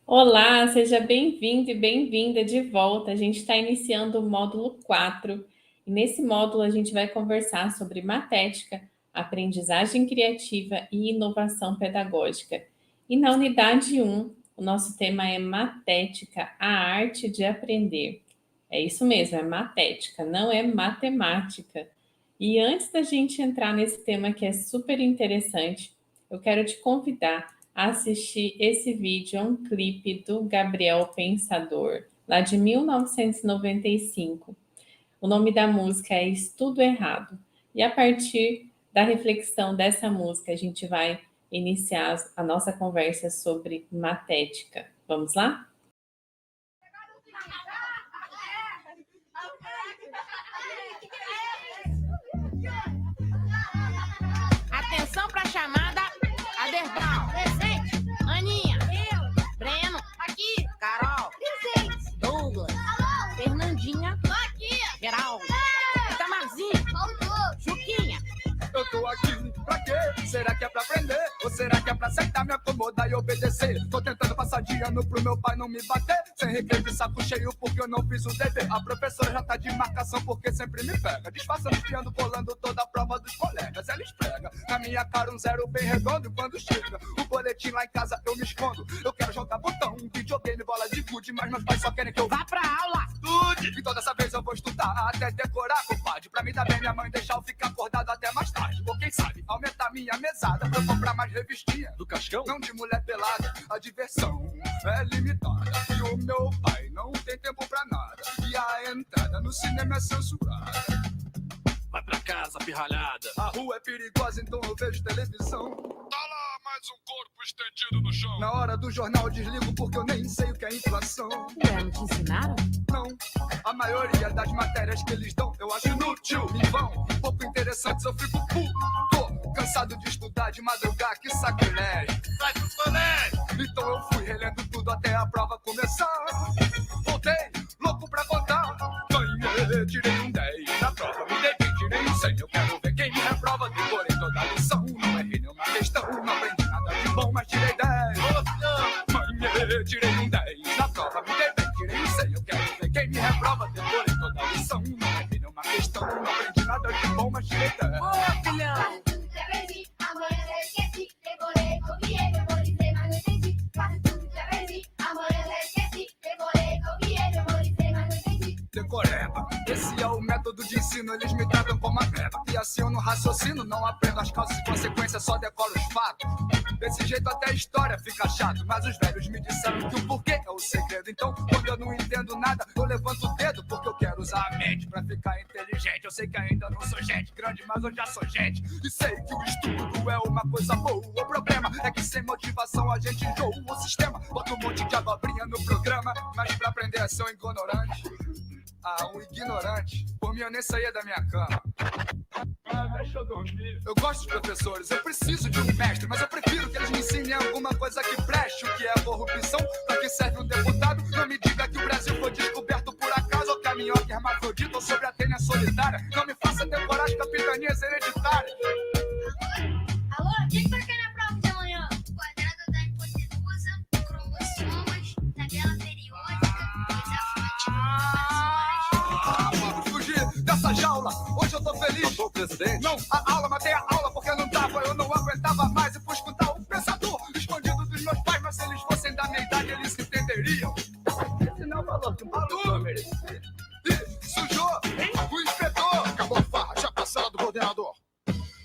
Olá, seja bem-vindo e bem-vinda de volta. A gente está iniciando o módulo 4 e nesse módulo a gente vai conversar sobre matética, aprendizagem criativa e inovação pedagógica. E na unidade 1, o nosso tema é matética, a arte de aprender. É isso mesmo, é matética, não é matemática. E antes da gente entrar nesse tema que é super interessante, eu quero te convidar a assistir esse vídeo, é um clipe do Gabriel Pensador, lá de 1995. O nome da música é Estudo Errado. E a partir da reflexão dessa música, a gente vai iniciar a nossa conversa sobre matética. Vamos lá? Atenção para a chamada. Aderbal. Presente. Aninha. Eu. Breno. Aqui. Carol. Presente. Douglas. Alô. Fernandinha. Tô aqui. Geraldo. Itamarzinho. Faltou. Juquinha. Eu tô aqui pra quê? Será que é pra aprender? Ou será que é pra aceitar, me acomodar e obedecer? Tô tentando passar de ano pro meu pai não me bater. Sem recreio de saco cheio porque eu não fiz o dever. A professora já tá de marcação porque sempre me pega. Disfarçando, espiando, colando toda a prova dos colegas. Ela esfrega na minha cara um zero bem redondo. E quando chega o boletim lá em casa eu me escondo. Eu quero jogar botão, videogame, bola de gude. Mas meus pais só querem que eu Vá pra aula. estude. Então dessa vez eu vou estudar até decorar, compadre. Pra me dar bem minha mãe deixar eu ficar acordado até mais tarde. Ou quem sabe aumentar minha mesada pra eu comprar mais revistinha do Cascão, não de mulher pelada. A diversão é limitada e o meu pai não tem tempo pra nada. E a entrada no cinema é censurada. Vai pra casa, pirralhada. A rua é perigosa, então eu vejo televisão. Tá lá mais um corpo estendido no chão. Na hora do jornal eu desligo porque eu nem sei o que é inflação. Ué, não te ensinaram? Não, a maioria das matérias que eles dão eu acho inútil, em vão, pouco interessantes, eu fico puto. Cansado de estudar, de madrugar, que sacrilégio. Vai pro colégio. Então eu fui relendo tudo até a prova começar. Voltei, louco pra contar. Ganhei, tirei um 10 na prova, me dei bem, tirei um 100. Eu quero ver quem me reprova, decorei toda a lição. Não errei nenhuma questão, não aprendi nada de bom, mas tirei 10. Ganhei, tirei um 10 na prova, me dei bem, tirei um 100. Eu quero ver quem me reprova, decorei toda a lição. Não errei nenhuma questão, não aprendi nada de bom, mas tirei 10. Boa, filhão. Amanhã eu esqueci, decorei, copiei, memorizei, mas não entendi. Quase tudo já perdi. Amanhã eu esqueci, decorei, copiei, memorizei, mas não entendi. Decoreba, esse é o método de ensino, eles me tratam como a beba. E assim eu não raciocino, não aprendo as causas e consequências, só decoro os fatos. Desse jeito até a história fica chato, mas os velhos me disseram que o porquê é o segredo. Então, quando eu não entendo nada, eu levanto o dedo, porque eu quero usar a mente pra ficar inteligente. Eu sei que ainda não sou gente grande, mas eu já sou gente. E sei que o estudo é uma coisa boa. O problema é que sem motivação a gente enjoa o sistema. Bota um monte de abobrinha no programa, mas pra aprender a ser um ignorante. Ah, um ignorante. Por mim eu nem saía da minha cama. Ah, deixa eu dormir. Eu gosto dos professores, eu preciso de um mestre, mas eu prefiro que eles me ensinem alguma coisa que preste. O que é corrupção? Pra que serve um deputado? Não me diga que o Brasil foi descoberto por acaso, ou que a minhoca é hermafrodita ou sobre a tênia solidária. Não me faça decorar as capitanias hereditárias. Alô, o que vai cair na prova de amanhã? Quadrado da hipotenusa, cromossomas, tabela periódica, Vamos fugir dessa jaula, hoje eu tô feliz. Doutor presidente. Não, a aula, matei a aula porque não dava, eu não aguentava mais. E fui escutar o pensador, escondido dos meus pais. Mas se eles fossem da minha idade, eles entenderiam. Esse não falou que o maluco merecia. E sujou o inspetor. Acabou a farra, já passaram do coordenador.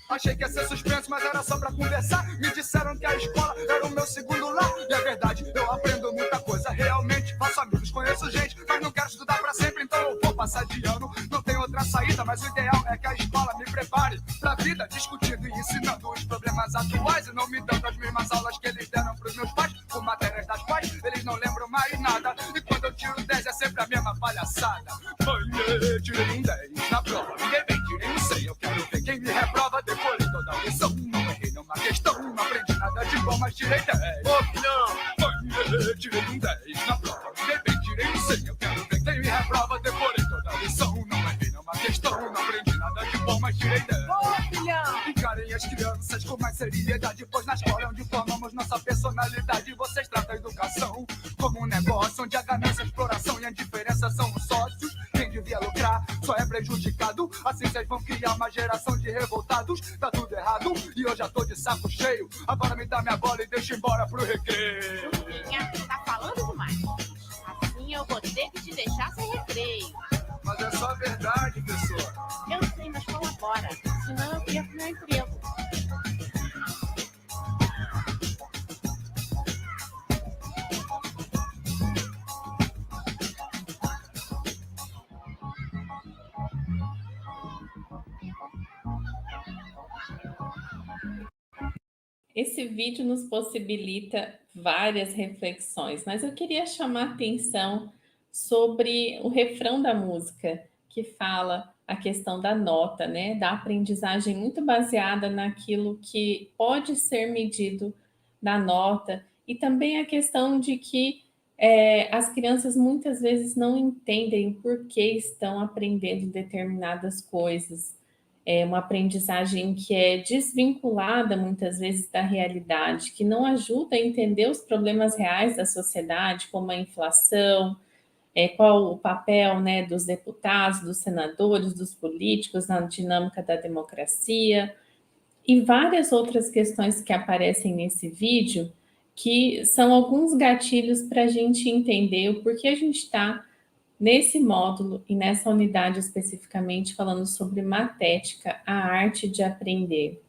Achei que ia ser suspenso, mas era só pra conversar. Me disseram que a escola era o meu segundo lar. E é verdade, eu aprendo muita coisa. Realmente, faço amigos, conheço gente, mas não quero estudar pra sempre, então eu vou passar de ano. Não tem outra saída, mas o ideal é que a escola me prepare pra vida, discutindo e ensinando os problemas atuais. E não me dando as mesmas aulas que eles deram pros meus pais, com matérias das quais eles não lembram mais nada. E quando eu tiro 10 é sempre a mesma palhaçada. Mãe, tirei um 10 na prova, me dei bem, tirei um 100. Eu quero ver quem me reprova, decorei toda a lição. Não errei nenhuma questão, não aprendi nada de bom, mas tirei 10. Ô, filhão. Mãe, tirei um 10 na prova, me dei bem, tirei um 100. Eu quero ver quem me reprova, decorei toda a lição. Não errei nenhuma questão, não aprendi nada de bom, mas tirei 10. Boa, filhão. Encarem as crianças com mais seriedade, pois na escola é onde formamos nossa personalidade. Vocês tratam a educação crianças são os sócios. Quem devia lucrar só é prejudicado. Assim vocês vão criar uma geração de revoltados. Tá tudo errado e eu já tô de saco cheio. Agora me dá minha bola e deixa embora pro recreio. Chuquinha, tá falando demais. Assim eu vou ter que te deixar sem recreio. Mas é só verdade, pessoa. Eu sei, mas colabora. Senão eu perco meu emprego. Esse vídeo nos possibilita várias reflexões, mas eu queria chamar a atenção sobre o refrão da música, que fala a questão da nota, né? Da aprendizagem muito baseada naquilo que pode ser medido na nota, e também a questão de que as crianças muitas vezes não entendem por que estão aprendendo determinadas coisas. É uma aprendizagem que é desvinculada muitas vezes da realidade, que não ajuda a entender os problemas reais da sociedade, como a inflação, qual o papel, né, dos deputados, dos senadores, dos políticos na dinâmica da democracia, e várias outras questões que aparecem nesse vídeo, que são alguns gatilhos para a gente entender o porquê a gente está nesse módulo e nessa unidade especificamente falando sobre matética, a arte de aprender.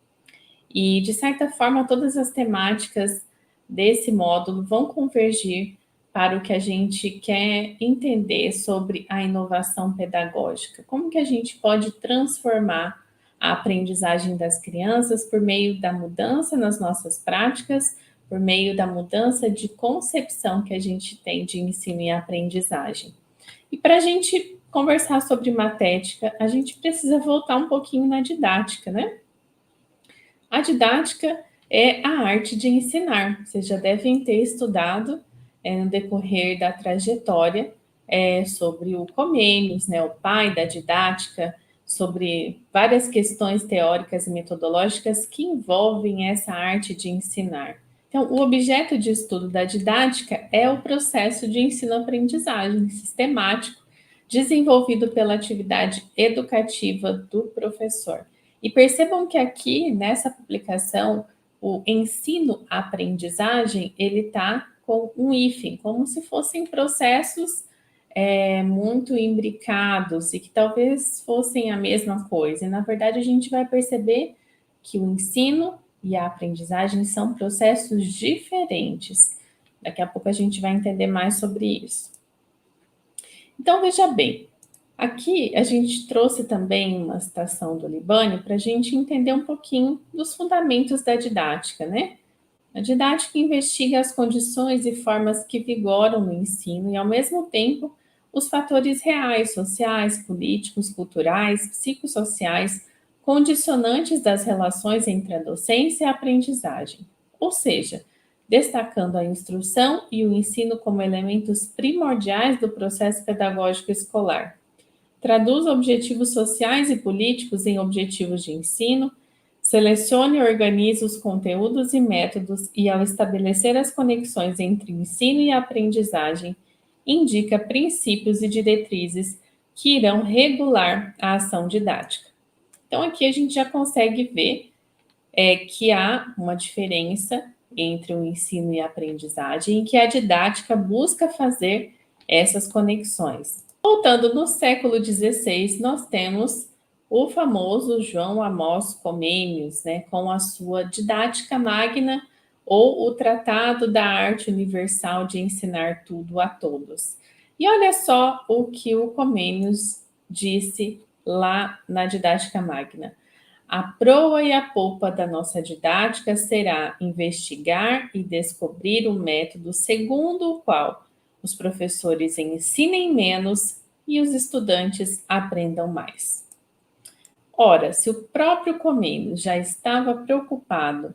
E, de certa forma, todas as temáticas desse módulo vão convergir para o que a gente quer entender sobre a inovação pedagógica. Como que a gente pode transformar a aprendizagem das crianças por meio da mudança nas nossas práticas, por meio da mudança de concepção que a gente tem de ensino e aprendizagem. E para a gente conversar sobre matética, a gente precisa voltar um pouquinho na didática, né? A didática é a arte de ensinar. Vocês já devem ter estudado no decorrer da trajetória sobre o Comênios, né, o pai da didática, sobre várias questões teóricas e metodológicas que envolvem essa arte de ensinar. Então, o objeto de estudo da didática é o processo de ensino-aprendizagem sistemático desenvolvido pela atividade educativa do professor. E percebam que aqui, nessa publicação, o ensino-aprendizagem, ele está com um hífen, como se fossem processos muito imbricados e que talvez fossem a mesma coisa. E, na verdade, a gente vai perceber que o ensino e a aprendizagem são processos diferentes. Daqui a pouco a gente vai entender mais sobre isso. Então, veja bem, aqui a gente trouxe também uma citação do Libânio para a gente entender um pouquinho dos fundamentos da didática, né? A didática investiga as condições e formas que vigoram no ensino e, ao mesmo tempo, os fatores reais, sociais, políticos, culturais, psicossociais, condicionantes das relações entre a docência e a aprendizagem, ou seja, destacando a instrução e o ensino como elementos primordiais do processo pedagógico escolar. Traduz objetivos sociais e políticos em objetivos de ensino, selecione e organize os conteúdos e métodos e, ao estabelecer as conexões entre ensino e aprendizagem, indica princípios e diretrizes que irão regular a ação didática. Então, aqui a gente já consegue ver que há uma diferença entre o ensino e a aprendizagem e que a didática busca fazer essas conexões. Voltando no século XVI, nós temos o famoso João Amós Comênios, né, com a sua Didática Magna, ou o Tratado da Arte Universal de Ensinar Tudo a Todos. E olha só o que o Comênios disse lá na Didática Magna. A proa e a polpa da nossa didática será investigar e descobrir o método segundo o qual os professores ensinem menos e os estudantes aprendam mais. Ora, se o próprio Comênios já estava preocupado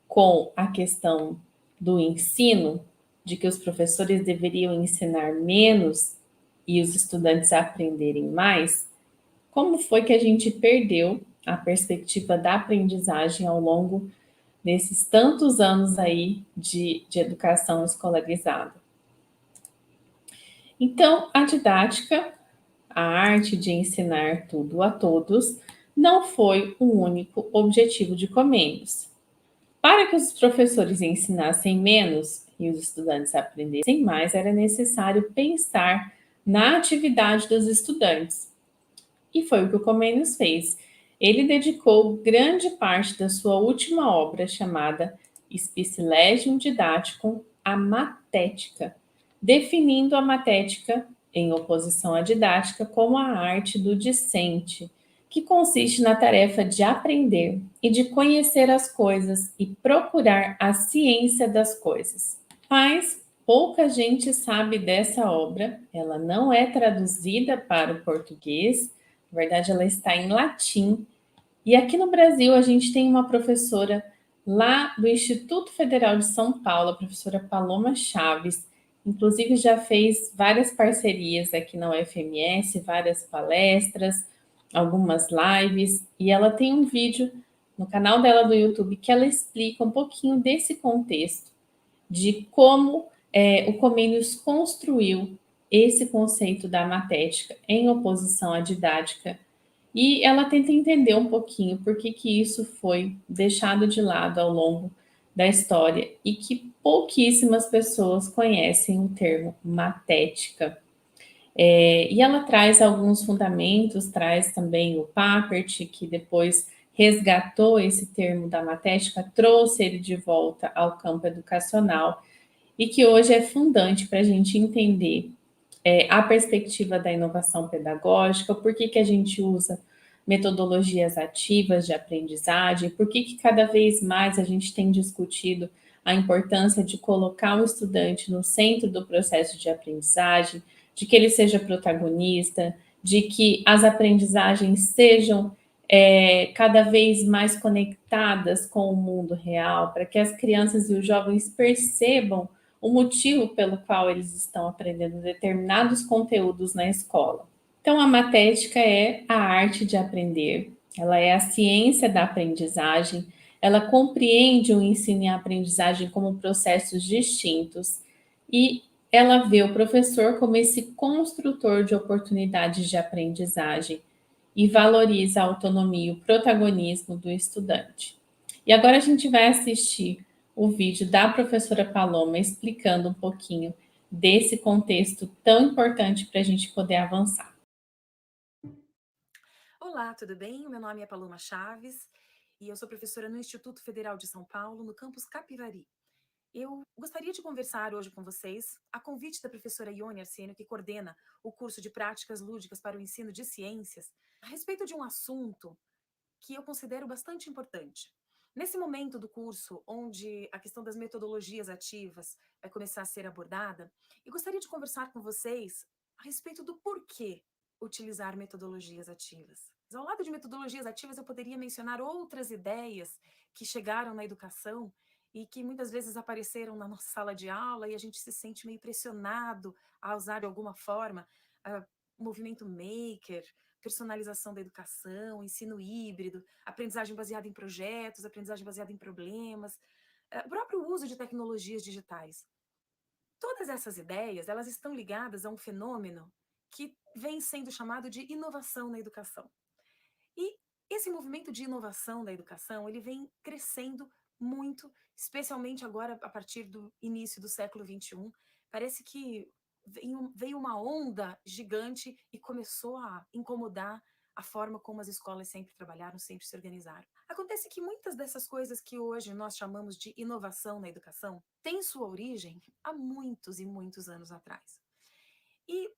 com a questão do ensino, de que os professores deveriam ensinar menos e os estudantes aprenderem mais, como foi que a gente perdeu a perspectiva da aprendizagem ao longo desses tantos anos aí de educação escolarizada? Então, a didática, a arte de ensinar tudo a todos, não foi o único objetivo de Comênios. Para que os professores ensinassem menos e os estudantes aprendessem mais, era necessário pensar na atividade dos estudantes. E foi o que o Comênios fez. Ele dedicou grande parte da sua última obra, chamada Spicilegium Didaticum, à matética, definindo a matética, em oposição à didática, como a arte do discente, que consiste na tarefa de aprender e de conhecer as coisas e procurar a ciência das coisas. Mas pouca gente sabe dessa obra, ela não é traduzida para o português, na verdade, ela está em latim. E aqui no Brasil, a gente tem uma professora lá do Instituto Federal de São Paulo, a professora Paloma Chaves. Inclusive, já fez várias parcerias aqui na UFMS, várias palestras, algumas lives. E ela tem um vídeo no canal dela do YouTube que ela explica um pouquinho desse contexto, de como o Comênios construiu esse conceito da matética em oposição à didática, e ela tenta entender um pouquinho por que isso foi deixado de lado ao longo da história e que pouquíssimas pessoas conhecem o termo matética. E ela traz alguns fundamentos, traz também o Papert, que depois resgatou esse termo da matética, trouxe ele de volta ao campo educacional e que hoje é fundante para a gente entender a perspectiva da inovação pedagógica, por que a gente usa metodologias ativas de aprendizagem, por que cada vez mais a gente tem discutido a importância de colocar o estudante no centro do processo de aprendizagem, de que ele seja protagonista, de que as aprendizagens sejam cada vez mais conectadas com o mundo real, para que as crianças e os jovens percebam o motivo pelo qual eles estão aprendendo determinados conteúdos na escola. Então, a matética é a arte de aprender, ela é a ciência da aprendizagem, ela compreende o ensino e a aprendizagem como processos distintos e ela vê o professor como esse construtor de oportunidades de aprendizagem e valoriza a autonomia e o protagonismo do estudante. E agora a gente vai assistir o vídeo da professora Paloma explicando um pouquinho desse contexto tão importante para a gente poder avançar. Olá, tudo bem? Meu nome é Paloma Chaves e eu sou professora no Instituto Federal de São Paulo, no campus Capivari. Eu gostaria de conversar hoje com vocês, a convite da professora Ione Arsênio, que coordena o curso de Práticas Lúdicas para o Ensino de Ciências, a respeito de um assunto que eu considero bastante importante. Nesse momento do curso, onde a questão das metodologias ativas vai começar a ser abordada, eu gostaria de conversar com vocês a respeito do porquê utilizar metodologias ativas. Ao lado de metodologias ativas, eu poderia mencionar outras ideias que chegaram na educação e que muitas vezes apareceram na nossa sala de aula e a gente se sente meio pressionado a usar de alguma forma movimento maker, personalização da educação, ensino híbrido, aprendizagem baseada em projetos, aprendizagem baseada em problemas, o próprio uso de tecnologias digitais. Todas essas ideias, elas estão ligadas a um fenômeno que vem sendo chamado de inovação na educação. E esse movimento de inovação da educação, ele vem crescendo muito, especialmente agora a partir do início do século XXI. Parece que veio uma onda gigante e começou a incomodar a forma como as escolas sempre trabalharam, sempre se organizaram. Acontece que muitas dessas coisas que hoje nós chamamos de inovação na educação têm sua origem há muitos e muitos anos atrás. E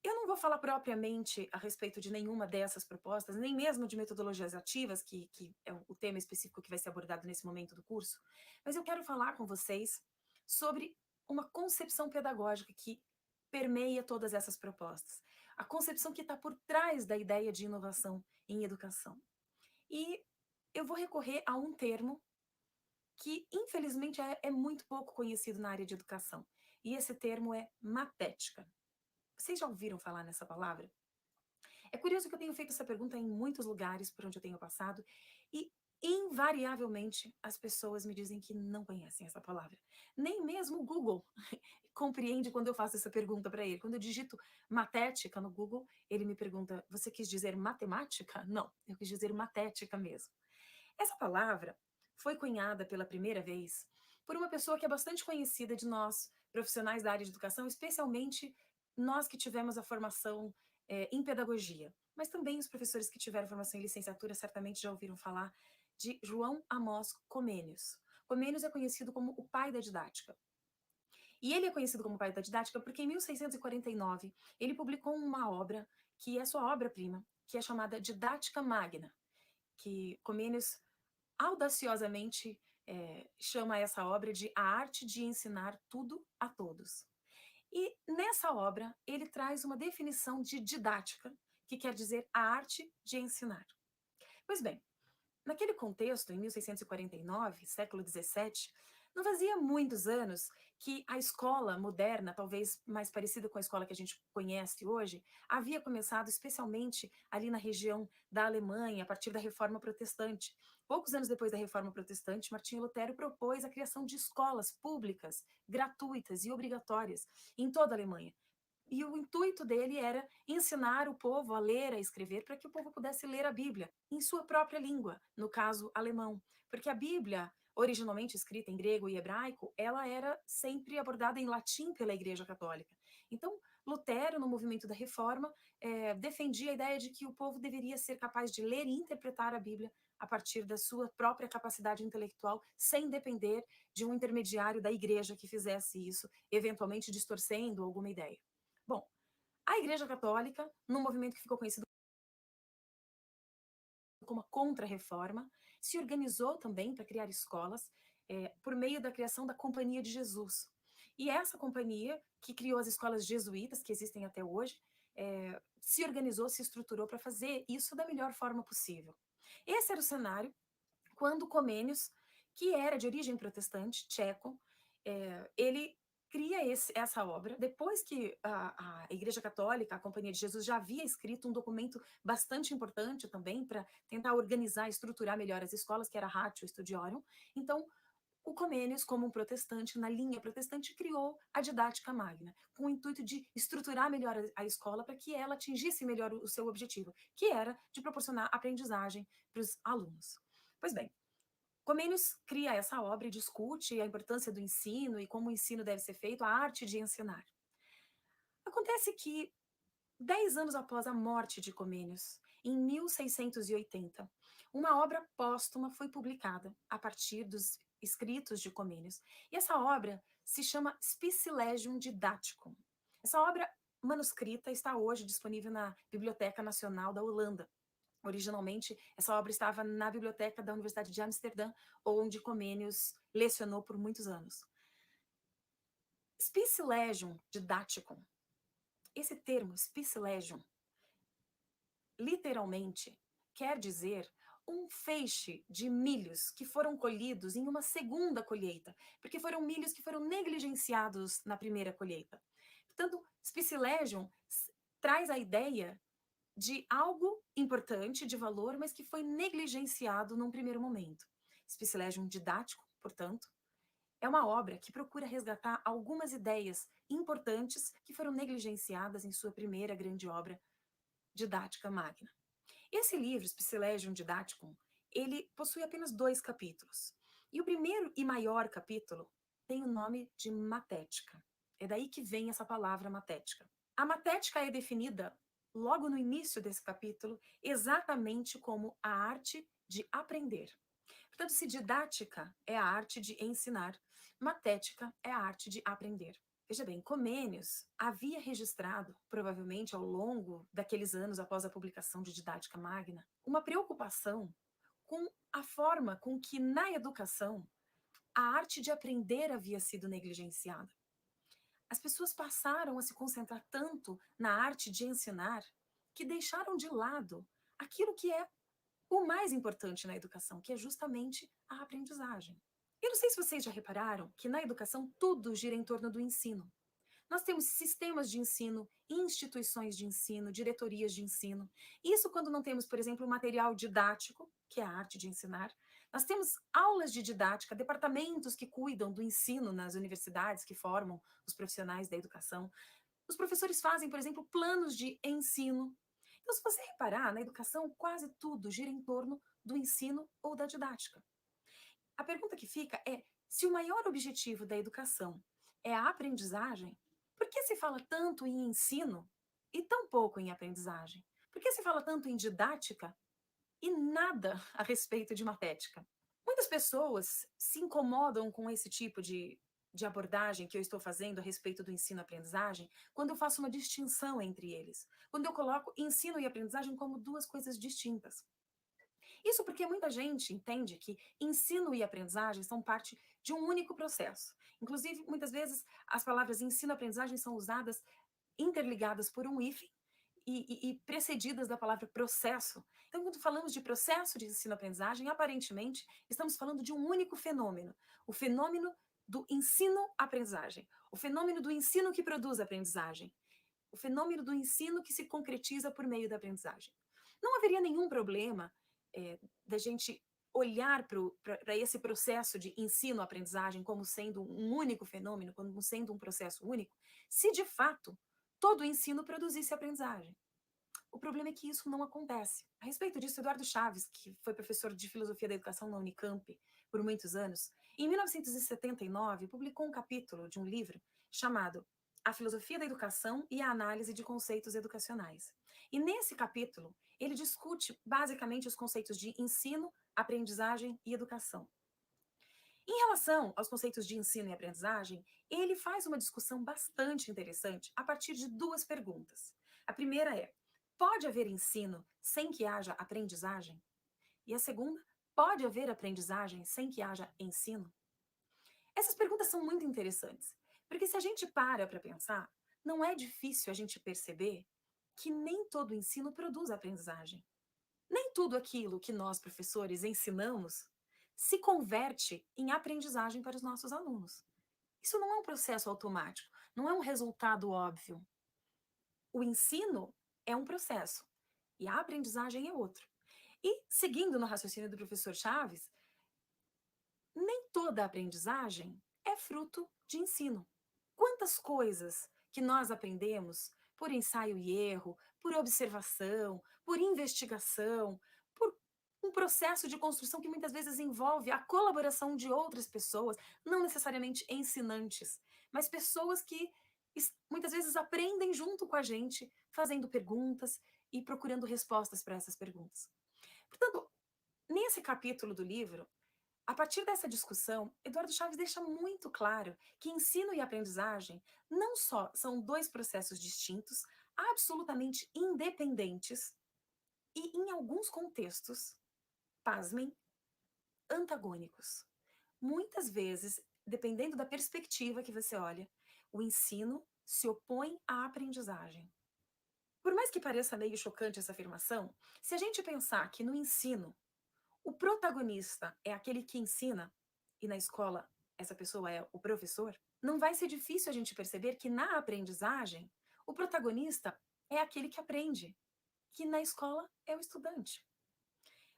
eu não vou falar propriamente a respeito de nenhuma dessas propostas, nem mesmo de metodologias ativas, que é o tema específico que vai ser abordado nesse momento do curso, mas eu quero falar com vocês sobre uma concepção pedagógica que permeia todas essas propostas. A concepção que está por trás da ideia de inovação em educação. E eu vou recorrer a um termo que, infelizmente, é muito pouco conhecido na área de educação. E esse termo é matética. Vocês já ouviram falar nessa palavra? É curioso que eu tenho feito essa pergunta em muitos lugares por onde eu tenho passado e, invariavelmente, as pessoas me dizem que não conhecem essa palavra. Nem mesmo o Google compreende quando eu faço essa pergunta para ele. Quando eu digito matética no Google, ele me pergunta: você quis dizer matemática? Não, eu quis dizer matética mesmo. Essa palavra foi cunhada pela primeira vez por uma pessoa que é bastante conhecida de nós, profissionais da área de educação, especialmente nós que tivemos a formação em pedagogia. Mas também os professores que tiveram formação em licenciatura certamente já ouviram falar de João Amós Comênios. Comênios é conhecido como o pai da didática. E ele é conhecido como pai da didática porque em 1649 ele publicou uma obra que é sua obra-prima, que é chamada Didática Magna, que Comênios audaciosamente chama essa obra de A Arte de Ensinar Tudo a Todos. E nessa obra ele traz uma definição de didática, que quer dizer a arte de ensinar. Pois bem, naquele contexto, em 1649, século XVII, não fazia muitos anos que a escola moderna, talvez mais parecida com a escola que a gente conhece hoje, havia começado especialmente ali na região da Alemanha, a partir da Reforma Protestante. Poucos anos depois da Reforma Protestante, Martinho Lutero propôs a criação de escolas públicas, gratuitas e obrigatórias em toda a Alemanha. E o intuito dele era ensinar o povo a ler, a escrever, para que o povo pudesse ler a Bíblia em sua própria língua, no caso alemão. Porque a Bíblia, originalmente escrita em grego e hebraico, ela era sempre abordada em latim pela Igreja Católica. Então, Lutero, no movimento da Reforma, defendia a ideia de que o povo deveria ser capaz de ler e interpretar a Bíblia a partir da sua própria capacidade intelectual, sem depender de um intermediário da Igreja que fizesse isso, eventualmente distorcendo alguma ideia. Bom, a Igreja Católica, num movimento que ficou conhecido como a Contra-Reforma, se organizou também para criar escolas por meio da criação da Companhia de Jesus. E essa companhia, que criou as escolas jesuítas, que existem até hoje, se organizou, se estruturou para fazer isso da melhor forma possível. Esse era o cenário quando Comênios, que era de origem protestante, tcheco, ele cria essa obra, depois que a Igreja Católica, a Companhia de Jesus, já havia escrito um documento bastante importante também para tentar organizar, estruturar melhor as escolas, que era a Ratio Studiorum. Então, o Comênios, como um protestante, na linha protestante, criou a Didática Magna, com o intuito de estruturar melhor a escola para que ela atingisse melhor o seu objetivo, que era de proporcionar aprendizagem para os alunos. Pois bem, Comênios cria essa obra e discute a importância do ensino e como o ensino deve ser feito, a arte de ensinar. Acontece que, 10 anos após a morte de Comênios, em 1680, uma obra póstuma foi publicada a partir dos escritos de Comênios. E essa obra se chama Spicilegium Didaticum. Essa obra manuscrita está hoje disponível na Biblioteca Nacional da Holanda. Originalmente, essa obra estava na biblioteca da Universidade de Amsterdã, onde Comênios lecionou por muitos anos. Spicilegium Didaticum. Esse termo, Spicilegium, literalmente quer dizer um feixe de milhos que foram colhidos em uma segunda colheita, porque foram milhos que foram negligenciados na primeira colheita. Portanto, Spicilegium traz a ideia de algo importante, de valor, mas que foi negligenciado num primeiro momento. Spicilegium Didático, portanto, é uma obra que procura resgatar algumas ideias importantes que foram negligenciadas em sua primeira grande obra, Didática Magna. Esse livro, Spicilegium Didaticum, ele possui apenas 2 capítulos. E o primeiro e maior capítulo tem o nome de matética. É daí que vem essa palavra matética. A matética é definida logo no início desse capítulo, exatamente como a arte de aprender. Portanto, se didática é a arte de ensinar, matética é a arte de aprender. Veja bem, Comênios havia registrado, provavelmente ao longo daqueles anos após a publicação de Didática Magna, uma preocupação com a forma com que, na educação, a arte de aprender havia sido negligenciada. As pessoas passaram a se concentrar tanto na arte de ensinar que deixaram de lado aquilo que é o mais importante na educação, que é justamente a aprendizagem. Eu não sei se vocês já repararam que na educação tudo gira em torno do ensino. Nós temos sistemas de ensino, instituições de ensino, diretorias de ensino. Isso quando não temos, por exemplo, o material didático, que é a arte de ensinar. Nós temos aulas de didática, departamentos que cuidam do ensino nas universidades, que formam os profissionais da educação. Os professores fazem, por exemplo, planos de ensino. Então, se você reparar, na educação, quase tudo gira em torno do ensino ou da didática. A pergunta que fica é, se o maior objetivo da educação é a aprendizagem, por que se fala tanto em ensino e tão pouco em aprendizagem? Por que se fala tanto em didática e nada a respeito de matética? Muitas pessoas se incomodam com esse tipo de abordagem que eu estou fazendo a respeito do ensino-aprendizagem quando eu faço uma distinção entre eles, quando eu coloco ensino e aprendizagem como duas coisas distintas. Isso porque muita gente entende que ensino e aprendizagem são parte de um único processo. Inclusive, muitas vezes, as palavras ensino e aprendizagem são usadas interligadas por um hífen e precedidas da palavra processo. Então, quando falamos de processo de ensino-aprendizagem, aparentemente, estamos falando de um único fenômeno, o fenômeno do ensino-aprendizagem, o fenômeno do ensino que produz aprendizagem, o fenômeno do ensino que se concretiza por meio da aprendizagem. Não haveria nenhum problema da gente olhar para esse processo de ensino-aprendizagem como sendo um único fenômeno, como sendo um processo único, se de fato todo o ensino produzisse aprendizagem. O problema é que isso não acontece. A respeito disso, Eduardo Chaves, que foi professor de filosofia da educação na Unicamp por muitos anos, em 1979 publicou um capítulo de um livro chamado A Filosofia da Educação e a Análise de Conceitos Educacionais. E nesse capítulo, ele discute basicamente os conceitos de ensino, aprendizagem e educação. Em relação aos conceitos de ensino e aprendizagem, ele faz uma discussão bastante interessante a partir de duas perguntas. A primeira é, pode haver ensino sem que haja aprendizagem? E a segunda, pode haver aprendizagem sem que haja ensino? Essas perguntas são muito interessantes, porque se a gente para pensar, não é difícil a gente perceber que nem todo ensino produz aprendizagem. Nem tudo aquilo que nós, professores, ensinamos se converte em aprendizagem para os nossos alunos. Isso não é um processo automático, não é um resultado óbvio. O ensino é um processo e a aprendizagem é outro. E, seguindo no raciocínio do professor Chaves, nem toda aprendizagem é fruto de ensino. Quantas coisas que nós aprendemos por ensaio e erro, por observação, por investigação, por um processo de construção que muitas vezes envolve a colaboração de outras pessoas, não necessariamente ensinantes, mas pessoas que muitas vezes aprendem junto com a gente, fazendo perguntas e procurando respostas para essas perguntas. Portanto, nesse capítulo do livro, a partir dessa discussão, Eduardo Chaves deixa muito claro que ensino e aprendizagem não só são dois processos distintos, absolutamente independentes e, em alguns contextos, pasmem, antagônicos. Muitas vezes, dependendo da perspectiva que você olha, o ensino se opõe à aprendizagem. Por mais que pareça meio chocante essa afirmação, se a gente pensar que no ensino o protagonista é aquele que ensina, e na escola essa pessoa é o professor, não vai ser difícil a gente perceber que na aprendizagem, o protagonista é aquele que aprende, que na escola é o estudante.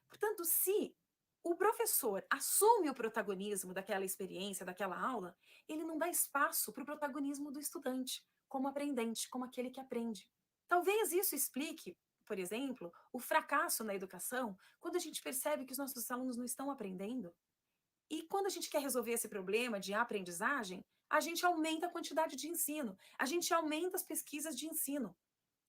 Portanto, se o professor assume o protagonismo daquela experiência, daquela aula, ele não dá espaço para o protagonismo do estudante, como aprendente, como aquele que aprende. Talvez isso explique, por exemplo, o fracasso na educação, quando a gente percebe que os nossos alunos não estão aprendendo. E quando a gente quer resolver esse problema de aprendizagem, a gente aumenta a quantidade de ensino, a gente aumenta as pesquisas de ensino,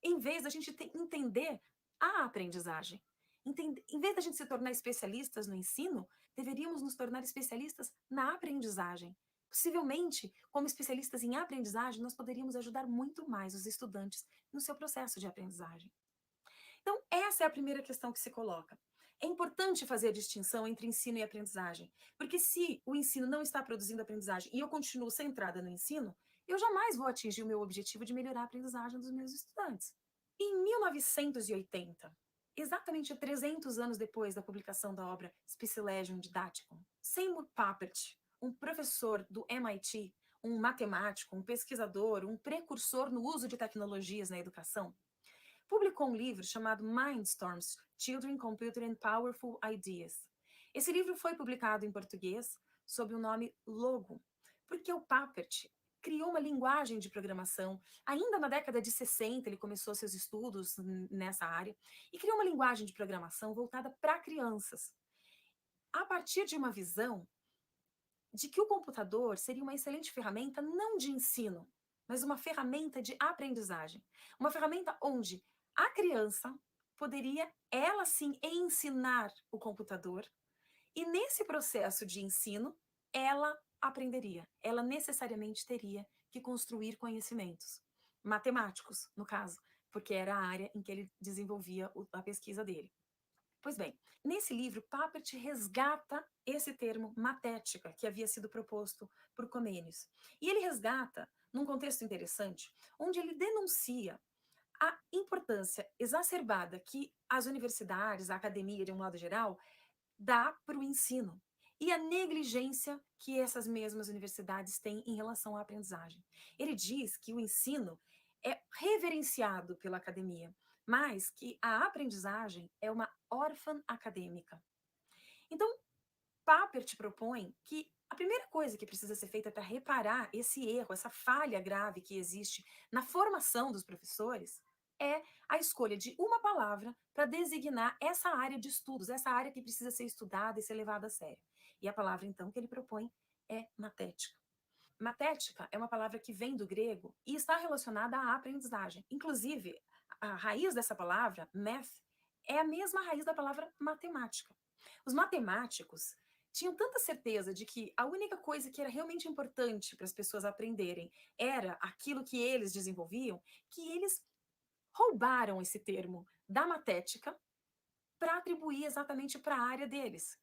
em vez da gente entender a aprendizagem. Em vez da gente se tornar especialistas no ensino, deveríamos nos tornar especialistas na aprendizagem. Possivelmente, como especialistas em aprendizagem, nós poderíamos ajudar muito mais os estudantes no seu processo de aprendizagem. Então, essa é a primeira questão que se coloca. É importante fazer a distinção entre ensino e aprendizagem, porque se o ensino não está produzindo aprendizagem e eu continuo centrada no ensino, eu jamais vou atingir o meu objetivo de melhorar a aprendizagem dos meus estudantes. Em 1980, exatamente 300 anos depois da publicação da obra Specilegium Didaticum, Seymour Papert, um professor do MIT, um matemático, um pesquisador, um precursor no uso de tecnologias na educação, publicou um livro chamado Mindstorms: Children, Computer and Powerful Ideas. Esse livro foi publicado em português sob o nome Logo, porque o Papert criou uma linguagem de programação. Ainda na década de 60, ele começou seus estudos nessa área e criou uma linguagem de programação voltada para crianças, a partir de uma visão de que o computador seria uma excelente ferramenta não de ensino, mas uma ferramenta de aprendizagem. Uma ferramenta onde a criança poderia, ela sim, ensinar o computador, e nesse processo de ensino, ela aprenderia. Ela necessariamente teria que construir conhecimentos matemáticos, no caso, porque era a área em que ele desenvolvia a pesquisa dele. Pois bem, nesse livro, Papert resgata esse termo matética que havia sido proposto por Comenius. E ele resgata num contexto interessante, onde ele denuncia a importância exacerbada que as universidades, a academia de um modo geral, dá para o ensino e a negligência que essas mesmas universidades têm em relação à aprendizagem. Ele diz que o ensino é reverenciado pela academia, mas que a aprendizagem é uma órfã acadêmica. Então, Papert propõe que a primeira coisa que precisa ser feita para reparar esse erro, essa falha grave que existe na formação dos professores, é a escolha de uma palavra para designar essa área de estudos, essa área que precisa ser estudada e ser levada a sério. E a palavra, então, que ele propõe é matética. Matética é uma palavra que vem do grego e está relacionada à aprendizagem. Inclusive, a raiz dessa palavra, math, é a mesma raiz da palavra matemática. Os matemáticos tinham tanta certeza de que a única coisa que era realmente importante para as pessoas aprenderem era aquilo que eles desenvolviam, que eles roubaram esse termo da matética para atribuir exatamente para a área deles.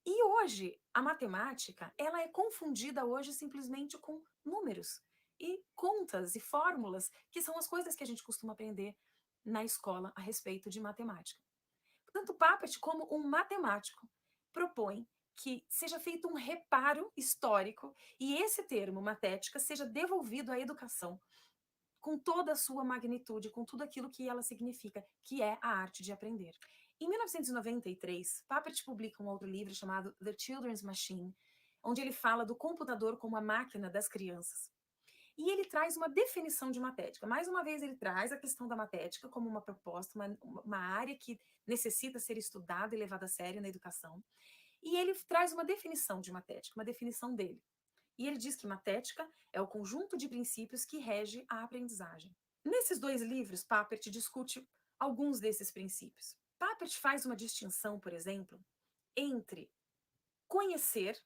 E hoje, a matemática, ela é confundida hoje simplesmente com números e contas e fórmulas, que são as coisas que a gente costuma aprender na escola a respeito de matemática. Tanto Papert como um matemático propõe que seja feito um reparo histórico e esse termo matética seja devolvido à educação com toda a sua magnitude, com tudo aquilo que ela significa, que é a arte de aprender. Em 1993, Papert publica um outro livro chamado The Children's Machine, onde ele fala do computador como a máquina das crianças. E ele traz uma definição de matética. Mais uma vez, ele traz a questão da matética como uma proposta, uma área que necessita ser estudada e levada a sério na educação. E ele traz uma definição de matética, uma definição dele. E ele diz que matética é o conjunto de princípios que rege a aprendizagem. Nesses dois livros, Papert discute alguns desses princípios. Papert faz uma distinção, por exemplo, entre conhecer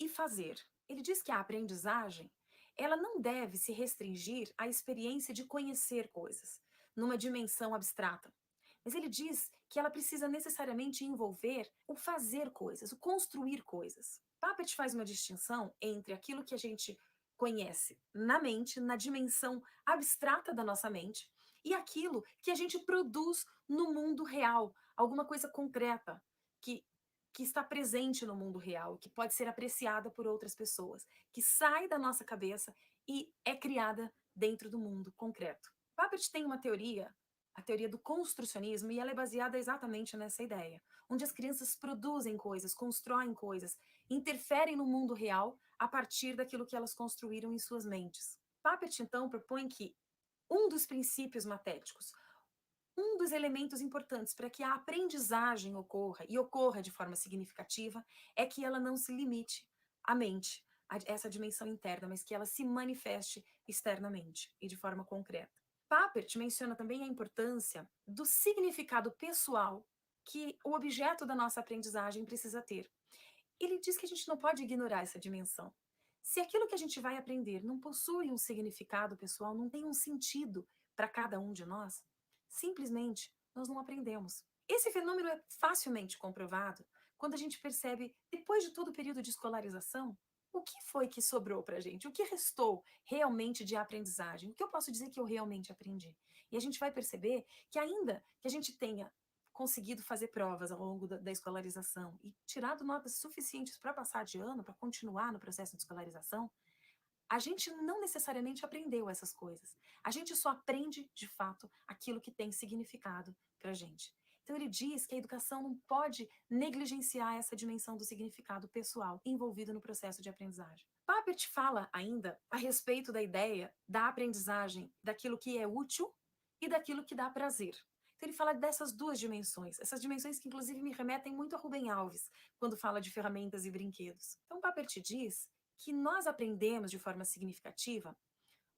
e fazer. Ele diz que a aprendizagem, ela não deve se restringir à experiência de conhecer coisas, numa dimensão abstrata. Mas ele diz que ela precisa necessariamente envolver o fazer coisas, o construir coisas. Papert faz uma distinção entre aquilo que a gente conhece na mente, na dimensão abstrata da nossa mente, e aquilo que a gente produz no mundo real, alguma coisa concreta que está presente no mundo real, que pode ser apreciada por outras pessoas, que sai da nossa cabeça e é criada dentro do mundo concreto. Papert tem uma teoria, a teoria do construcionismo, e ela é baseada exatamente nessa ideia, onde as crianças produzem coisas, constroem coisas, interferem no mundo real a partir daquilo que elas construíram em suas mentes. Papert, então, propõe que um dos princípios matéticos, um dos elementos importantes para que a aprendizagem ocorra, e ocorra de forma significativa, é que ela não se limite à mente, a essa dimensão interna, mas que ela se manifeste externamente e de forma concreta. Papert menciona também a importância do significado pessoal que o objeto da nossa aprendizagem precisa ter. Ele diz que a gente não pode ignorar essa dimensão. Se aquilo que a gente vai aprender não possui um significado pessoal, não tem um sentido para cada um de nós, simplesmente nós não aprendemos. Esse fenômeno é facilmente comprovado quando a gente percebe, depois de todo o período de escolarização, o que foi que sobrou para a gente? O que restou realmente de aprendizagem? O que eu posso dizer que eu realmente aprendi? E a gente vai perceber que ainda que a gente tenha conseguido fazer provas ao longo da escolarização e tirado notas suficientes para passar de ano, para continuar no processo de escolarização, a gente não necessariamente aprendeu essas coisas. A gente só aprende, de fato, aquilo que tem significado para a gente. Então ele diz que a educação não pode negligenciar essa dimensão do significado pessoal envolvido no processo de aprendizagem. Papert fala ainda a respeito da ideia da aprendizagem, daquilo que é útil e daquilo que dá prazer. Então ele fala dessas duas dimensões, essas dimensões que inclusive me remetem muito a Rubem Alves, quando fala de ferramentas e brinquedos. Então Papert diz que nós aprendemos de forma significativa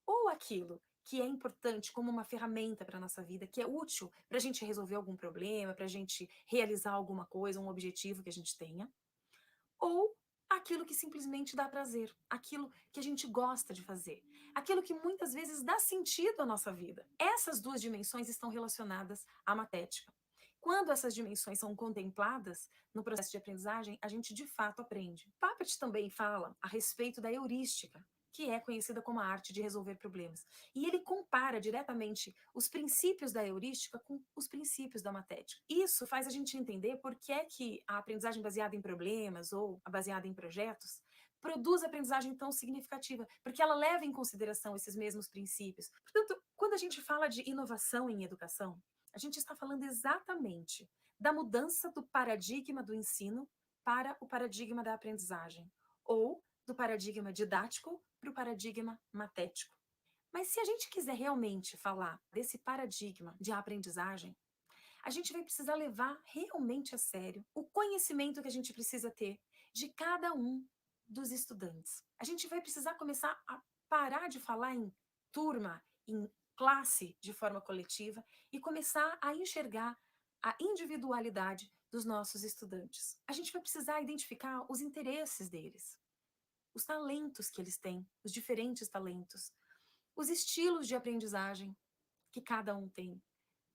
ou aquilo que é importante como uma ferramenta para a nossa vida, que é útil para a gente resolver algum problema, para a gente realizar alguma coisa, um objetivo que a gente tenha, ou aquilo que simplesmente dá prazer, aquilo que a gente gosta de fazer, aquilo que muitas vezes dá sentido à nossa vida. Essas duas dimensões estão relacionadas à matética. Quando essas dimensões são contempladas no processo de aprendizagem, a gente de fato aprende. Papert também fala a respeito da heurística, que é conhecida como a arte de resolver problemas. E ele compara diretamente os princípios da heurística com os princípios da matética. Isso faz a gente entender por que é que a aprendizagem baseada em problemas ou a baseada em projetos produz aprendizagem tão significativa, porque ela leva em consideração esses mesmos princípios. Portanto, quando a gente fala de inovação em educação, a gente está falando exatamente da mudança do paradigma do ensino para o paradigma da aprendizagem, ou do paradigma didático para o paradigma matético. Mas se a gente quiser realmente falar desse paradigma de aprendizagem, a gente vai precisar levar realmente a sério o conhecimento que a gente precisa ter de cada um dos estudantes. A gente vai precisar começar a parar de falar em turma, em classe de forma coletiva e começar a enxergar a individualidade dos nossos estudantes. A gente vai precisar identificar os interesses deles, os talentos que eles têm, os diferentes talentos, os estilos de aprendizagem que cada um tem,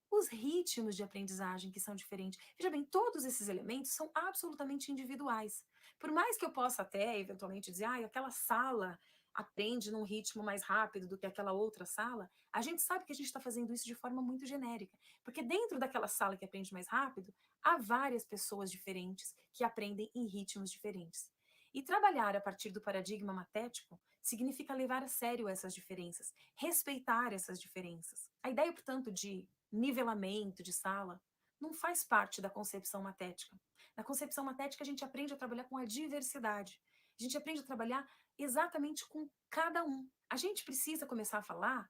os ritmos de aprendizagem que são diferentes. Veja bem, todos esses elementos são absolutamente individuais. Por mais que eu possa até, eventualmente, dizer, aquela sala aprende num ritmo mais rápido do que aquela outra sala, a gente sabe que a gente está fazendo isso de forma muito genérica. Porque dentro daquela sala que aprende mais rápido, há várias pessoas diferentes que aprendem em ritmos diferentes. E trabalhar a partir do paradigma matético significa levar a sério essas diferenças, respeitar essas diferenças. A ideia, portanto, de nivelamento de sala não faz parte da concepção matética. Na concepção matética, a gente aprende a trabalhar com a diversidade. A gente aprende a trabalhar exatamente com cada um. A gente precisa começar a falar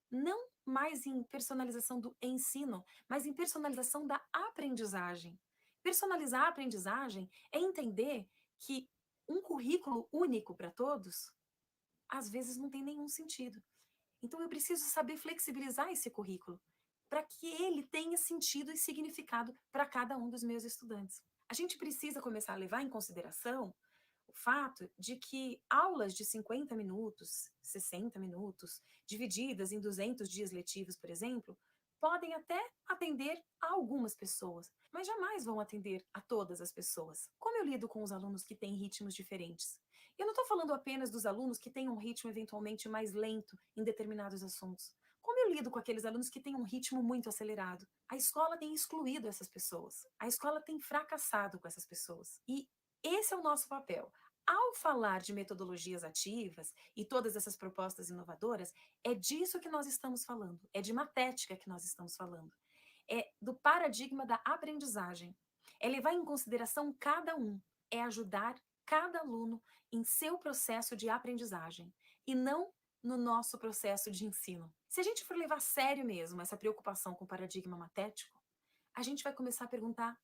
não mais em personalização do ensino, mas em personalização da aprendizagem. Personalizar a aprendizagem é entender que um currículo único para todos, às vezes não tem nenhum sentido. Então eu preciso saber flexibilizar esse currículo para que ele tenha sentido e significado para cada um dos meus estudantes. A gente precisa começar a levar em consideração o fato de que aulas de 50 minutos, 60 minutos, divididas em 200 dias letivos, por exemplo, podem até atender a algumas pessoas, mas jamais vão atender a todas as pessoas. Como eu lido com os alunos que têm ritmos diferentes? Eu não estou falando apenas dos alunos que têm um ritmo eventualmente mais lento em determinados assuntos. Como eu lido com aqueles alunos que têm um ritmo muito acelerado? A escola tem excluído essas pessoas. A escola tem fracassado com essas pessoas. E esse é o nosso papel. Ao falar de metodologias ativas e todas essas propostas inovadoras, é disso que nós estamos falando. É de matética que nós estamos falando. É do paradigma da aprendizagem. É levar em consideração cada um. É ajudar cada aluno em seu processo de aprendizagem. E não no nosso processo de ensino. Se a gente for levar a sério mesmo essa preocupação com o paradigma matético, a gente vai começar a perguntar: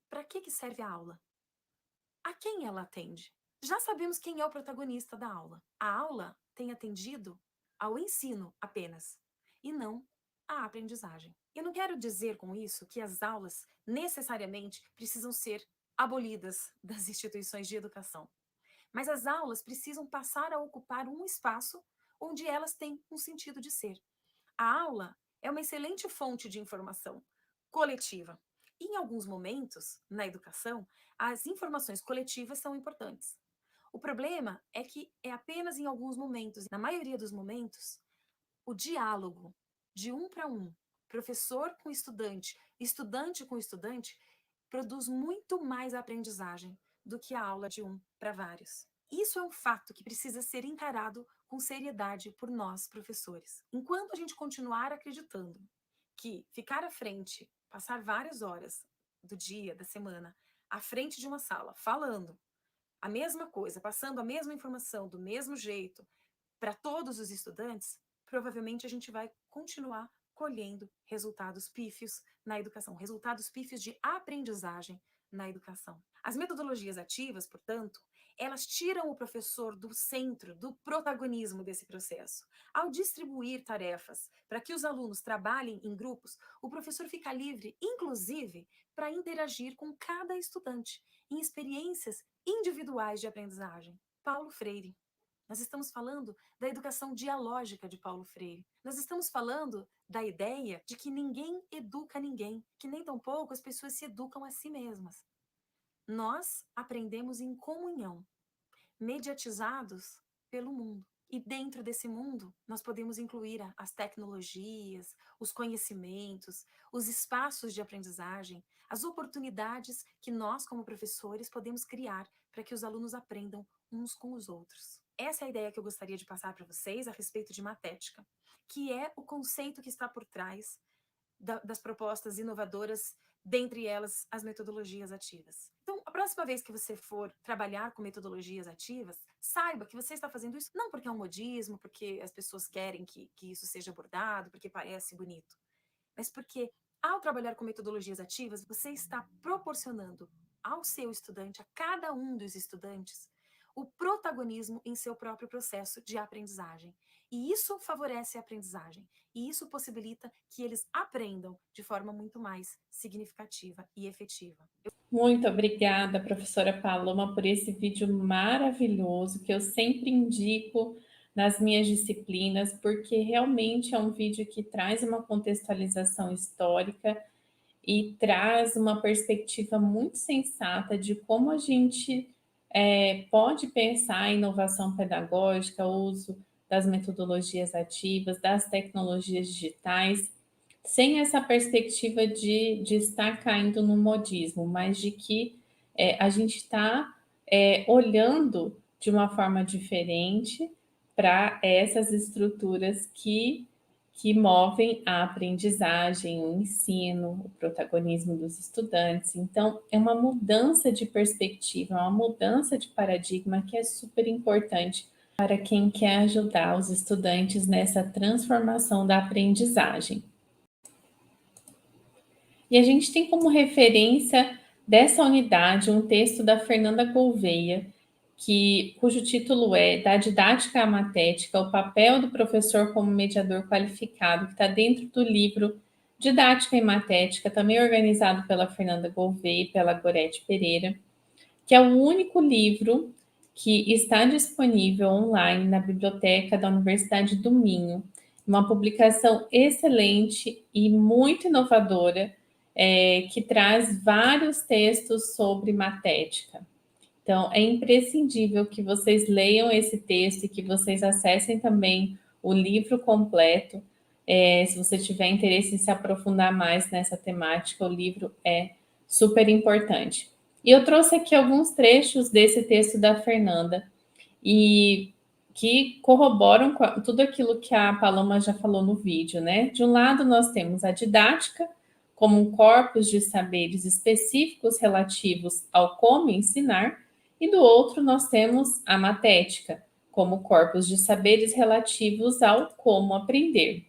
para que serve a aula? A quem ela atende? Já sabemos quem é o protagonista da aula. A aula tem atendido ao ensino apenas, e não à aprendizagem. Eu não quero dizer com isso que as aulas necessariamente precisam ser abolidas das instituições de educação. Mas as aulas precisam passar a ocupar um espaço onde elas têm um sentido de ser. A aula é uma excelente fonte de informação coletiva. E em alguns momentos, na educação, as informações coletivas são importantes. O problema é que é apenas em alguns momentos, na maioria dos momentos, o diálogo de um para um, professor com estudante, estudante com estudante, produz muito mais aprendizagem do que a aula de um para vários. Isso é um fato que precisa ser encarado com seriedade por nós, professores. Enquanto a gente continuar acreditando que ficar à frente passar várias horas do dia, da semana, à frente de uma sala, falando a mesma coisa, passando a mesma informação do mesmo jeito para todos os estudantes, provavelmente a gente vai continuar colhendo resultados pífios na educação, resultados pífios de aprendizagem na educação. As metodologias ativas, portanto, elas tiram o professor do centro, do protagonismo desse processo. Ao distribuir tarefas para que os alunos trabalhem em grupos, o professor fica livre, inclusive, para interagir com cada estudante em experiências individuais de aprendizagem. Paulo Freire. Nós estamos falando da educação dialógica de Paulo Freire. Nós estamos falando da ideia de que ninguém educa ninguém, que nem tampouco as pessoas se educam a si mesmas. Nós aprendemos em comunhão, mediatizados pelo mundo. E dentro desse mundo, nós podemos incluir as tecnologias, os conhecimentos, os espaços de aprendizagem, as oportunidades que nós, como professores, podemos criar para que os alunos aprendam uns com os outros. Essa é a ideia que eu gostaria de passar para vocês a respeito de matética, que é o conceito que está por trás das propostas inovadoras, dentre elas as metodologias ativas. Então, a próxima vez que você for trabalhar com metodologias ativas, saiba que você está fazendo isso não porque é um modismo, porque as pessoas querem que isso seja abordado, porque parece bonito, mas porque ao trabalhar com metodologias ativas, você está proporcionando ao seu estudante, a cada um dos estudantes, o protagonismo em seu próprio processo de aprendizagem. E isso favorece a aprendizagem. E isso possibilita que eles aprendam de forma muito mais significativa e efetiva. Muito obrigada, professora Paloma, por esse vídeo maravilhoso que eu sempre indico nas minhas disciplinas, porque realmente é um vídeo que traz uma contextualização histórica e traz uma perspectiva muito sensata de como a gente pode pensar a inovação pedagógica, o uso das metodologias ativas, das tecnologias digitais, sem essa perspectiva de estar caindo no modismo, mas de que a gente está olhando de uma forma diferente para essas estruturas que movem a aprendizagem, o ensino, o protagonismo dos estudantes. Então, é uma mudança de perspectiva, uma mudança de paradigma que é super importante para quem quer ajudar os estudantes nessa transformação da aprendizagem. E a gente tem como referência dessa unidade um texto da Fernanda Gouveia, cujo título é Da Didática à Matética, o papel do professor como mediador qualificado, que está dentro do livro Didática e Matética, também organizado pela Fernanda Gouveia e pela Gorete Pereira, que é o único livro que está disponível online na biblioteca da Universidade do Minho. Uma publicação excelente e muito inovadora, que traz vários textos sobre matética. Então, é imprescindível que vocês leiam esse texto e que vocês acessem também o livro completo. Se você tiver interesse em se aprofundar mais nessa temática, o livro é super importante. E eu trouxe aqui alguns trechos desse texto da Fernanda, e que corroboram com tudo aquilo que a Paloma já falou no vídeo, né? De um lado, nós temos a didática, como um corpus de saberes específicos relativos ao como ensinar, e do outro nós temos a matética, como corpus de saberes relativos ao como aprender.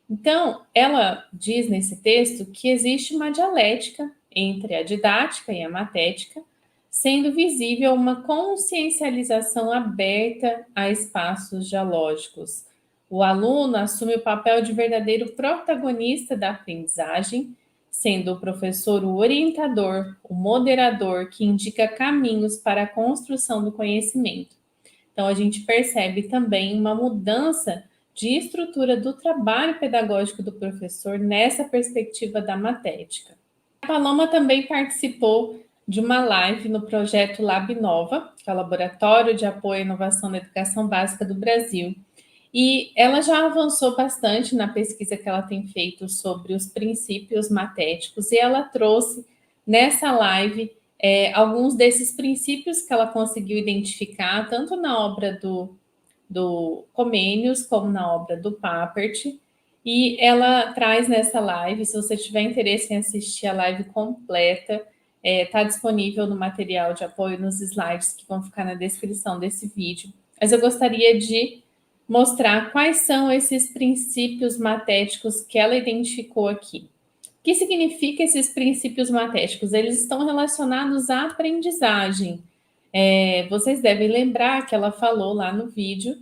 Então, ela diz nesse texto que existe uma dialética entre a didática e a matética, sendo visível uma consciencialização aberta a espaços dialógicos. O aluno assume o papel de verdadeiro protagonista da aprendizagem, sendo o professor o orientador, o moderador que indica caminhos para a construção do conhecimento. Então, a gente percebe também uma mudança de estrutura do trabalho pedagógico do professor nessa perspectiva da matética. A Paloma também participou de uma live no projeto Lab Nova, que é o Laboratório de Apoio à Inovação na Educação Básica do Brasil. E ela já avançou bastante na pesquisa que ela tem feito sobre os princípios matéticos, e ela trouxe nessa live alguns desses princípios que ela conseguiu identificar, tanto na obra do Comenius como na obra do Papert, E ela traz nessa live, se você tiver interesse em assistir a live completa, está disponível no material de apoio nos slides que vão ficar na descrição desse vídeo. Mas eu gostaria de mostrar quais são esses princípios matéticos que ela identificou aqui. O que significa esses princípios matéticos? Eles estão relacionados à aprendizagem. Vocês devem lembrar que ela falou lá no vídeo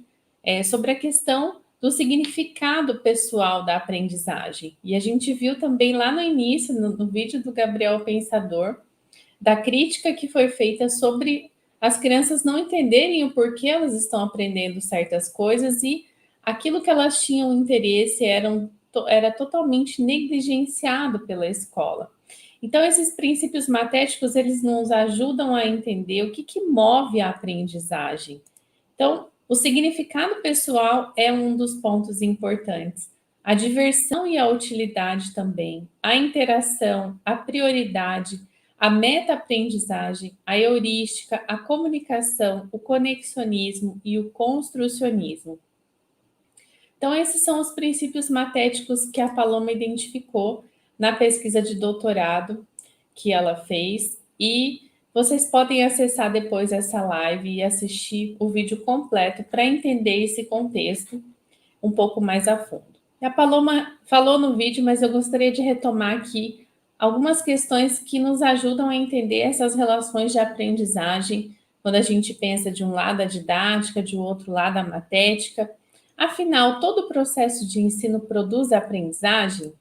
sobre a questão do significado pessoal da aprendizagem. E a gente viu também lá no início, no vídeo do Gabriel Pensador, da crítica que foi feita sobre as crianças não entenderem o porquê elas estão aprendendo certas coisas e aquilo que elas tinham interesse era totalmente negligenciado pela escola. Então, esses princípios matéticos, eles nos ajudam a entender o que move a aprendizagem. Então, o significado pessoal é um dos pontos importantes. A diversão e a utilidade também, a interação, a prioridade, a meta-aprendizagem, a heurística, a comunicação, o conexionismo e o construcionismo. Então, esses são os princípios matéticos que a Paloma identificou na pesquisa de doutorado que ela fez, e vocês podem acessar depois essa live e assistir o vídeo completo para entender esse contexto um pouco mais a fundo. A Paloma falou no vídeo, mas eu gostaria de retomar aqui algumas questões que nos ajudam a entender essas relações de aprendizagem, quando a gente pensa de um lado a didática, de outro lado a matética. Afinal, todo processo de ensino produz aprendizagem?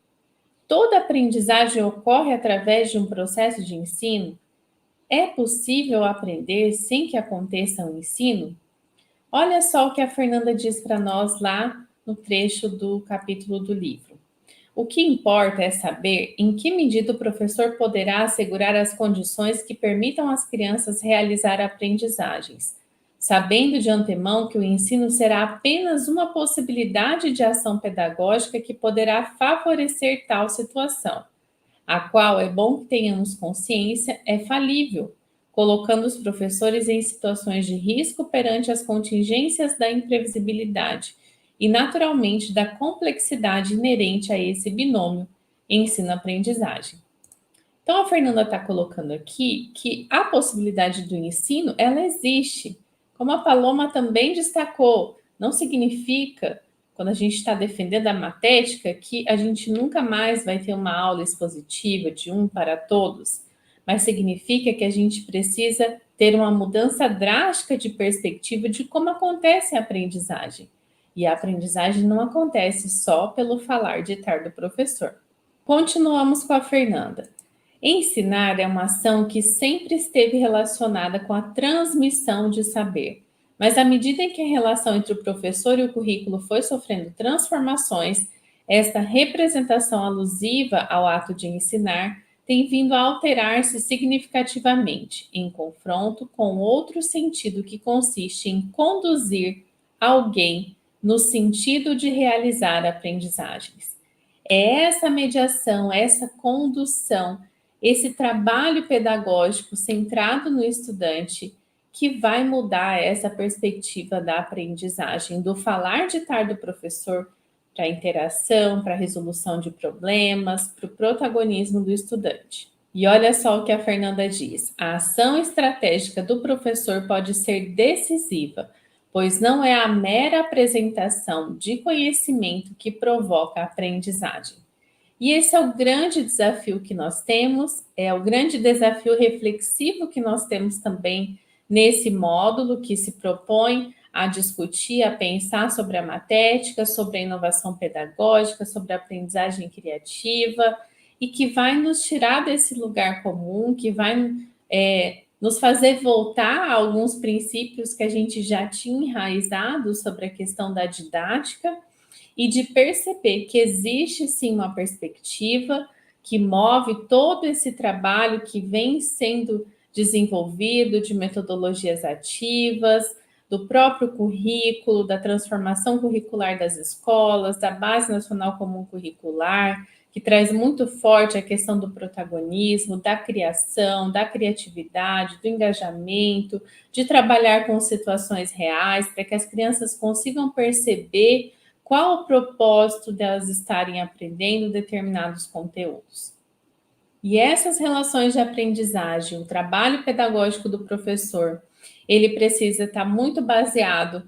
Toda aprendizagem ocorre através de um processo de ensino? É possível aprender sem que aconteça um ensino? Olha só o que a Fernanda diz para nós lá no trecho do capítulo do livro. O que importa é saber em que medida o professor poderá assegurar as condições que permitam às crianças realizar aprendizagens, sabendo de antemão que o ensino será apenas uma possibilidade de ação pedagógica que poderá favorecer tal situação, a qual, é bom que tenhamos consciência, é falível, colocando os professores em situações de risco perante as contingências da imprevisibilidade e, naturalmente, da complexidade inerente a esse binômio ensino-aprendizagem. Então, a Fernanda está colocando aqui que a possibilidade do ensino, ela existe. Como a Paloma também destacou, não significa, quando a gente está defendendo a matética, que a gente nunca mais vai ter uma aula expositiva de um para todos, mas significa que a gente precisa ter uma mudança drástica de perspectiva de como acontece a aprendizagem. E a aprendizagem não acontece só pelo falar ditar do professor. Continuamos com a Fernanda. Ensinar é uma ação que sempre esteve relacionada com a transmissão de saber, mas à medida em que a relação entre o professor e o currículo foi sofrendo transformações, esta representação alusiva ao ato de ensinar tem vindo a alterar-se significativamente, em confronto com outro sentido que consiste em conduzir alguém no sentido de realizar aprendizagens. É essa mediação, essa condução, esse trabalho pedagógico centrado no estudante que vai mudar essa perspectiva da aprendizagem, do falar ditar do professor para a interação, para a resolução de problemas, para o protagonismo do estudante. E olha só o que a Fernanda diz: a ação estratégica do professor pode ser decisiva, pois não é a mera apresentação de conhecimento que provoca a aprendizagem. E esse é o grande desafio que nós temos, é o grande desafio reflexivo que nós temos também nesse módulo que se propõe a discutir, a pensar sobre a matética, sobre a inovação pedagógica, sobre a aprendizagem criativa, e que vai nos tirar desse lugar comum, que vai nos fazer voltar a alguns princípios que a gente já tinha enraizado sobre a questão da didática e de perceber que existe sim uma perspectiva que move todo esse trabalho que vem sendo desenvolvido de metodologias ativas, do próprio currículo, da transformação curricular das escolas, da Base Nacional Comum Curricular, que traz muito forte a questão do protagonismo, da criação, da criatividade, do engajamento, de trabalhar com situações reais, para que as crianças consigam perceber Qual o propósito delas estarem aprendendo determinados conteúdos? E essas relações de aprendizagem, o trabalho pedagógico do professor, ele precisa estar muito baseado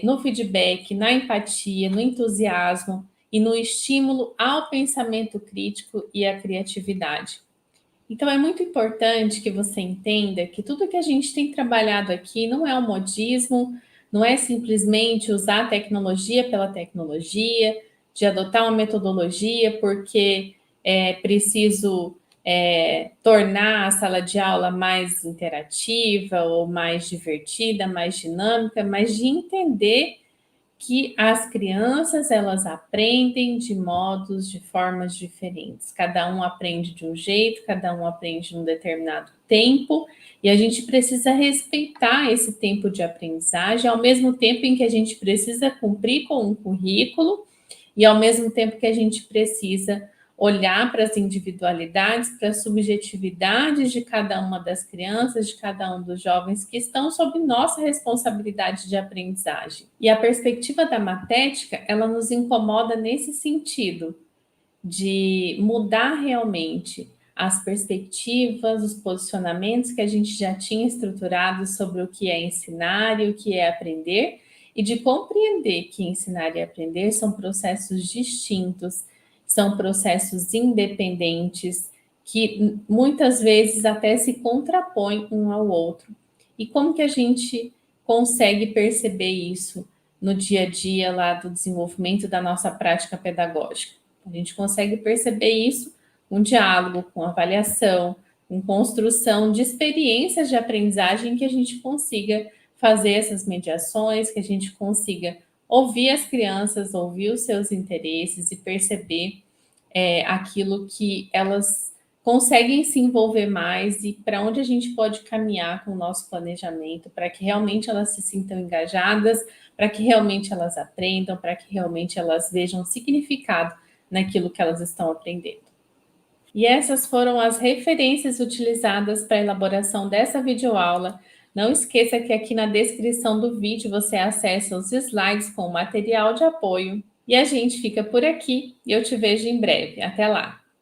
no feedback, na empatia, no entusiasmo e no estímulo ao pensamento crítico e à criatividade. Então, é muito importante que você entenda que tudo que a gente tem trabalhado aqui não é um modismo, não é simplesmente usar a tecnologia pela tecnologia, de adotar uma metodologia porque é preciso tornar a sala de aula mais interativa ou mais divertida, mais dinâmica, mas de entender que as crianças, elas aprendem de modos, de formas diferentes. Cada um aprende de um jeito, cada um aprende num determinado tempo, e a gente precisa respeitar esse tempo de aprendizagem, ao mesmo tempo em que a gente precisa cumprir com um currículo, e ao mesmo tempo que a gente precisa olhar para as individualidades, para as subjetividades de cada uma das crianças, de cada um dos jovens que estão sob nossa responsabilidade de aprendizagem. E a perspectiva da matética, ela nos incomoda nesse sentido, de mudar realmente as perspectivas, os posicionamentos que a gente já tinha estruturados sobre o que é ensinar e o que é aprender, e de compreender que ensinar e aprender são processos distintos, são processos independentes, que muitas vezes até se contrapõem um ao outro. E como que a gente consegue perceber isso no dia a dia lá do desenvolvimento da nossa prática pedagógica? A gente consegue perceber isso com diálogo, com avaliação, com construção de experiências de aprendizagem que a gente consiga fazer essas mediações, que a gente consiga ouvir as crianças, ouvir os seus interesses e perceber aquilo que elas conseguem se envolver mais e para onde a gente pode caminhar com o nosso planejamento, para que realmente elas se sintam engajadas, para que realmente elas aprendam, para que realmente elas vejam significado naquilo que elas estão aprendendo. E essas foram as referências utilizadas para a elaboração dessa videoaula. Não esqueça que aqui na descrição do vídeo você acessa os slides com o material de apoio. E a gente fica por aqui e eu te vejo em breve. Até lá!